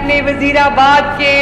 अपने वजीराबाद के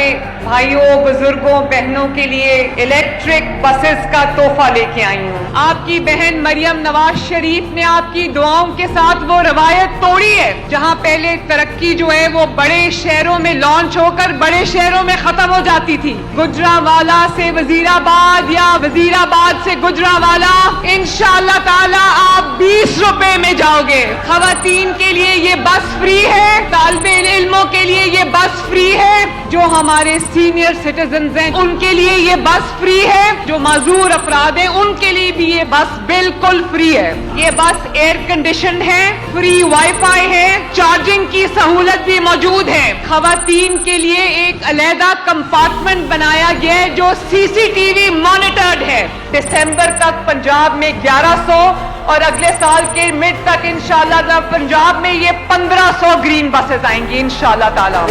भाइयों बुजुर्गों बहनों के लिए इलेक्ट्रिक बसेस का तोहफा लेके आई हूँ। आपकी बहन मरियम नवाज शरीफ ने आपकी दुआओं के साथ वो रवायत तोड़ी है जहाँ पहले तरक्की जो है वो बड़े शहरों में लॉन्च होकर बड़े शहरों में खत्म हो जाती थी। गुजरावाला से वजीराबाद या वजीराबाद से गुजरावाला इंशाअल्लाह ताला आप 20 रुपए में जाओगे। खवातीन के लिए ये बस फ्री है, तालिबे इल्मों के लिए ये बस फ्री है, जो हमारे सीनियर सिटीजन्स हैं उनके लिए ये बस फ्री है, जो माजूर अफराद हैं उनके लिए भी ये बस बिल्कुल फ्री है। ये बस एयर कंडीशन है, फ्री वाईफाई है, चार्जिंग की सहूलत भी मौजूद है। खवातीन के लिए एक अलहदा कंपार्टमेंट बनाया गया है जो सीसीटीवी मॉनिटर्ड है। दिसंबर तक पंजाब में 1100 और अगले साल के मिड तक इंशाअल्लाह पंजाब में ये 1500 ग्रीन बसेस आएंगी इंशाअल्लाह ताला।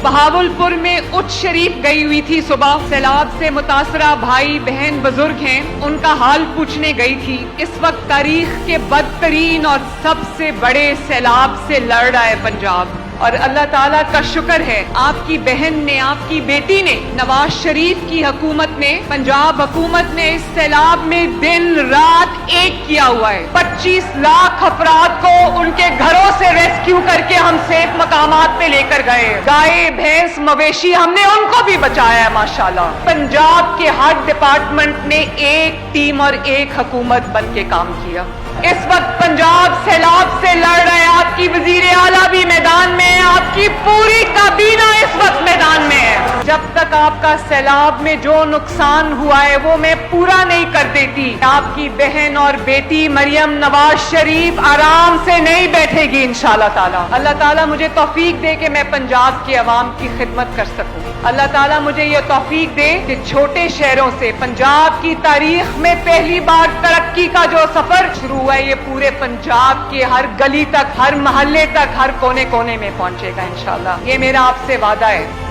बहावलपुर में उच्च शरीफ गई हुई थी सुबह। सैलाब से मुतासरा भाई बहन बुजुर्ग हैं, उनका हाल पूछने गई थी। इस वक्त तारीख के बदतरीन और सबसे बड़े सैलाब से लड़ रहा है पंजाब, और अल्लाह ताला का शुक्र है आपकी बहन ने, आपकी बेटी ने, नवाज शरीफ की हुकूमत ने, पंजाब हुकूमत ने इस सैलाब में दिन रात एक किया हुआ है। 25 लाख अफराद को उनके घरों से रेस्क्यू करके हम सेफ मकामात पे लेकर गए। गाय भैंस मवेशी हमने उनको भी बचाया है माशाल्लाह। पंजाब के हर डिपार्टमेंट ने एक टीम और एक हुकूमत बन के काम किया। इस वक्त पंजाब सैलाब से लड़ रहे हैं, आपकी वजीर आला भी मैदान में है, आपकी पूरी काबीना इस वक्त मैदान में है। जब तक आपका सैलाब में जो नुकसान हुआ है वो मैं पूरा नहीं कर देती, आपकी बहन और बेटी मरियम नवाज शरीफ आराम से नहीं बैठेगी इंशाअल्लाह ताला। अल्लाह ताला मुझे तौफीक दे कि मैं पंजाब की आवाम की खिदमत कर सकूं। अल्लाह ताला मुझे ये तौफीक दे कि छोटे शहरों से पंजाब की तारीख में पहली बार तरक्की का जो सफर शुरू हुआ है ये पूरे पंजाब के हर गली तक, हर मोहल्ले तक, हर कोने कोने में पहुंचेगा इंशाअल्लाह। ये मेरा आपसे वादा है।